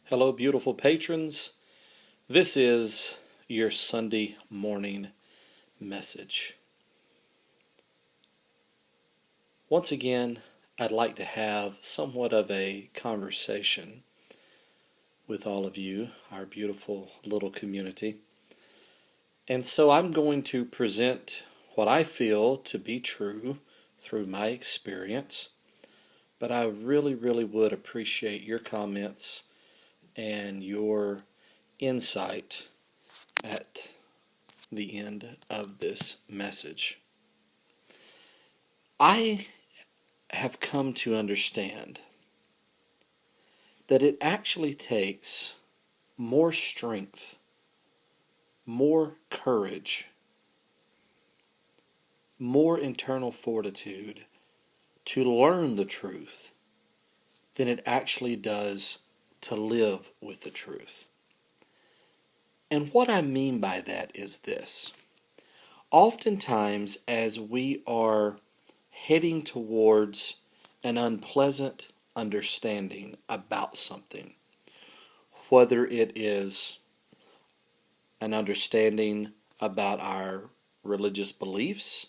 Hello, beautiful patrons. This is your Sunday morning message. Once again, I'd like to have somewhat of a conversation with all of you, our beautiful little community. And so I'm going to present what I feel to be true through my experience, but I really would appreciate your comments and your insight at the end of this message. I have come to understand that it actually takes more strength, more courage, more internal fortitude to learn the truth than it actually does to live with the truth. And what I mean by that is this. Oftentimes, as we are heading towards an unpleasant understanding about something, whether it is an understanding about our religious beliefs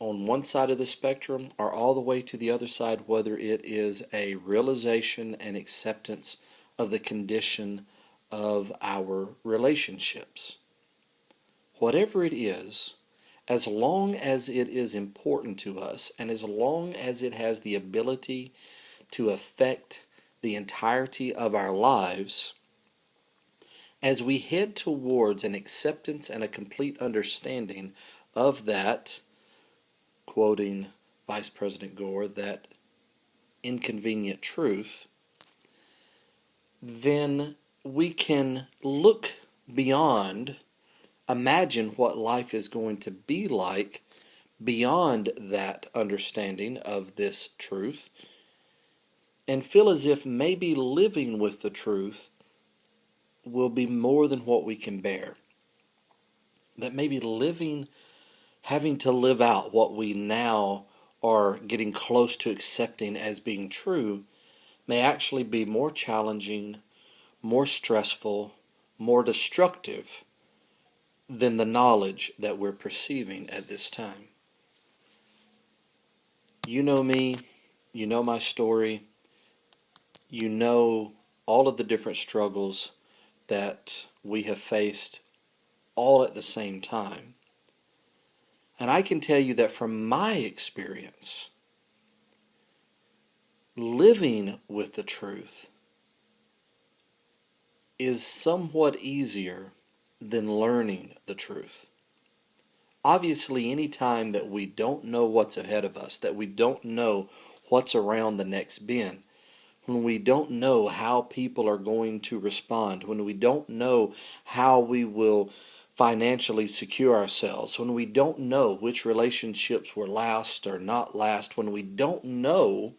on one side of the spectrum, or all the way to the other side, whether it is a realization and acceptance of the condition of our relationships. Whatever it is, as long as it is important to us and as long as it has the ability to affect the entirety of our lives, as we head towards an acceptance and a complete understanding of that, quoting Vice President Gore, that inconvenient truth, then we can look beyond, imagine what life is going to be like beyond that understanding of this truth, and feel as if maybe living with the truth will be more than what we can bear. That maybe having to live out what we now are getting close to accepting as being true may actually be more challenging, more stressful, more destructive than the knowledge that we're perceiving at this time. You know me, you know my story, you know all of the different struggles that we have faced all at the same time. And I can tell you that from my experience, living with the truth is somewhat easier than learning the truth. Obviously, any time that we don't know what's ahead of us, that we don't know what's around the next bend, when we don't know how people are going to respond, when we don't know how we will financially secure ourselves, when we don't know which relationships will last or not last, when we don't know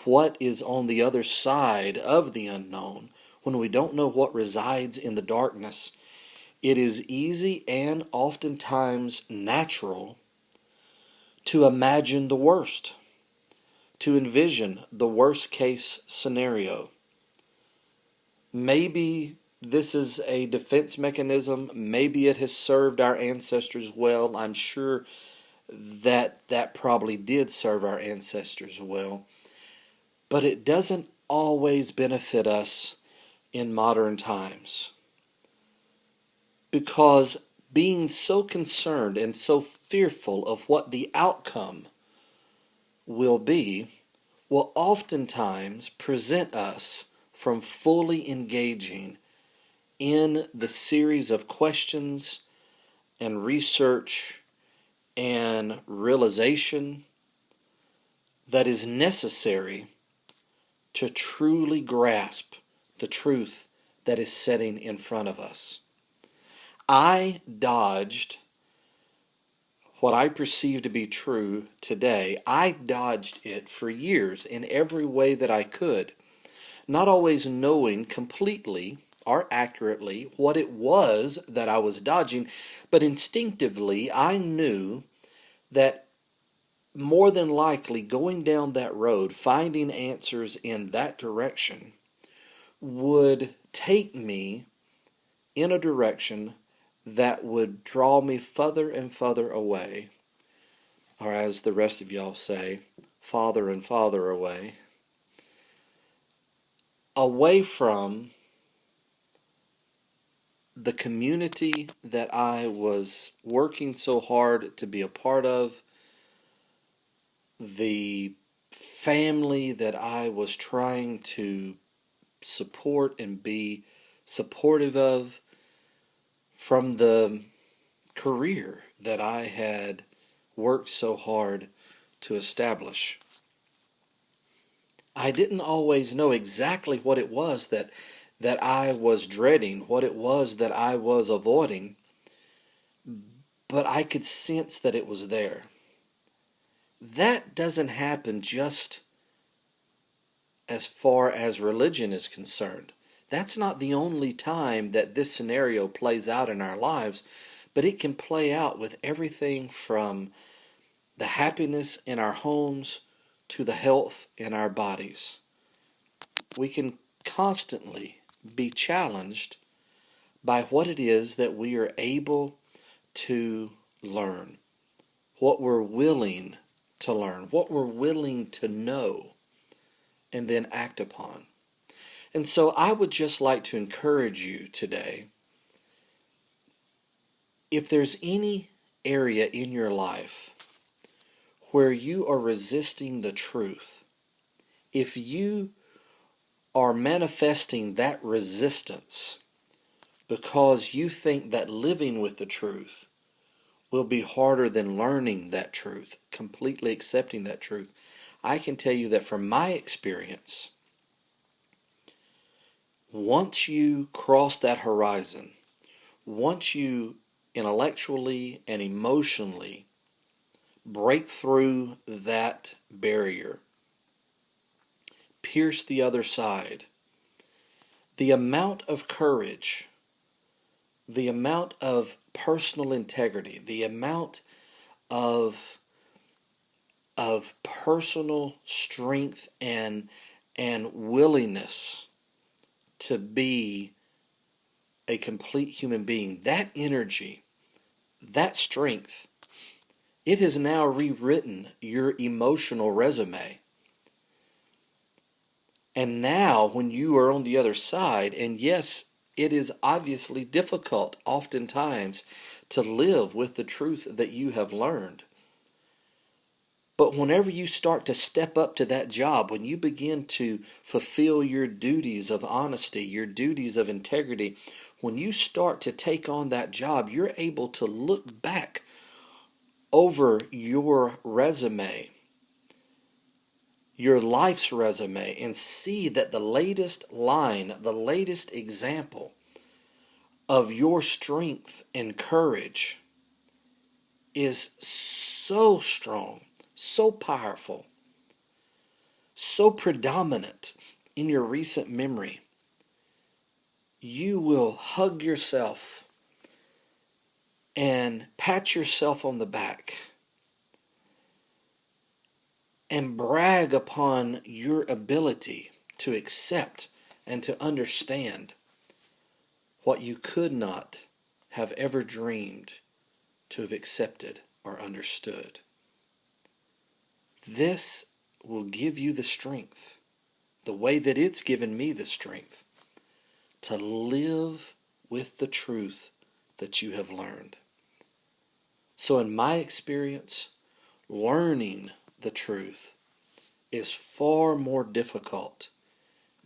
what is on the other side of the unknown, when we don't know what resides in the darkness, it is easy and oftentimes natural to imagine the worst, to envision the worst case scenario. Maybe this is a defense mechanism. Maybe it has served our ancestors well. I'm sure that probably did serve our ancestors well. But it doesn't always benefit us in modern times. Because being so concerned and so fearful of what the outcome will be will oftentimes prevent us from fully engaging in the series of questions and research and realization that is necessary to truly grasp the truth that is sitting in front of us. I dodged what I perceive to be true today. I dodged it for years in every way that I could, not always knowing completely or accurately what it was that I was dodging, but instinctively I knew that more than likely going down that road, finding answers in that direction, would take me in a direction that would draw me further and further away, or as the rest of y'all say, farther and farther away from the community that I was working so hard to be a part of, the family that I was trying to support and be supportive of, from the career that I had worked so hard to establish. I didn't always know exactly what it was that I was dreading, what it was that I was avoiding, but I could sense that it was there. That doesn't happen just as far as religion is concerned. That's not the only time that this scenario plays out in our lives, but it can play out with everything from the happiness in our homes to the health in our bodies. We can constantly be challenged by what it is that we are able to learn, what we're willing to learn, what we're willing to know, and then act upon. And so I would just like to encourage you today, if there's any area in your life where you are resisting the truth, if you are manifesting that resistance because you think that living with the truth will be harder than learning that truth, completely accepting that truth, I can tell you that from my experience, once you cross that horizon, once you intellectually and emotionally break through that barrier, pierce the other side, the amount of courage, the amount of personal integrity, the amount of personal strength and willingness to be a complete human being, that energy, that strength, it has now rewritten your emotional resume. And now when you are on the other side, and yes, it is obviously difficult oftentimes to live with the truth that you have learned. But whenever you start to step up to that job, when you begin to fulfill your duties of honesty, your duties of integrity, when you start to take on that job, you're able to look back over your resume, your life's resume, and see that the latest line, the latest example of your strength and courage is so strong, so powerful, so predominant in your recent memory. You will hug yourself and pat yourself on the back and brag upon your ability to accept and to understand what you could not have ever dreamed to have accepted or understood. This will give you the strength, the way that it's given me the strength, to live with the truth that you have learned. So in my experience, learning the truth is far more difficult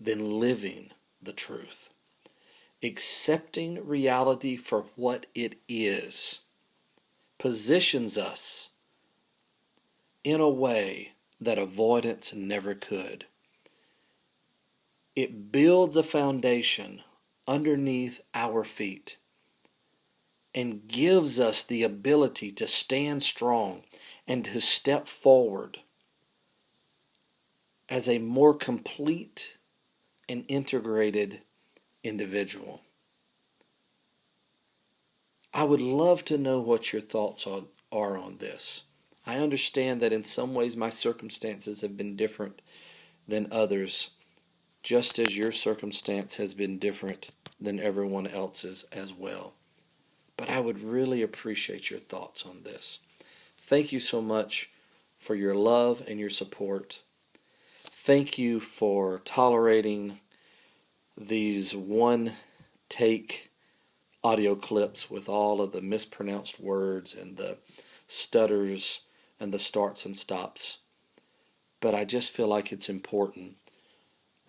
than living the truth. Accepting reality for what it is positions us in a way that avoidance never could. It builds a foundation underneath our feet and gives us the ability to stand strong and to step forward as a more complete and integrated individual. I would love to know what your thoughts are on this. I understand that in some ways my circumstances have been different than others, just as your circumstance has been different than everyone else's as well. But I would really appreciate your thoughts on this. Thank you so much for your love and your support. Thank you for tolerating these one-take audio clips with all of the mispronounced words and the stutters and the starts and stops. But I just feel like it's important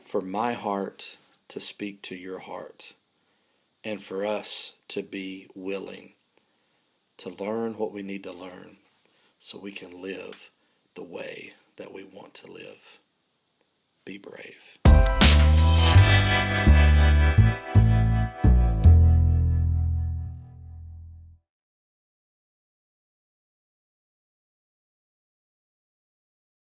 for my heart to speak to your heart, and for us to be willing to learn what we need to learn so we can live the way that we want to live. Be brave.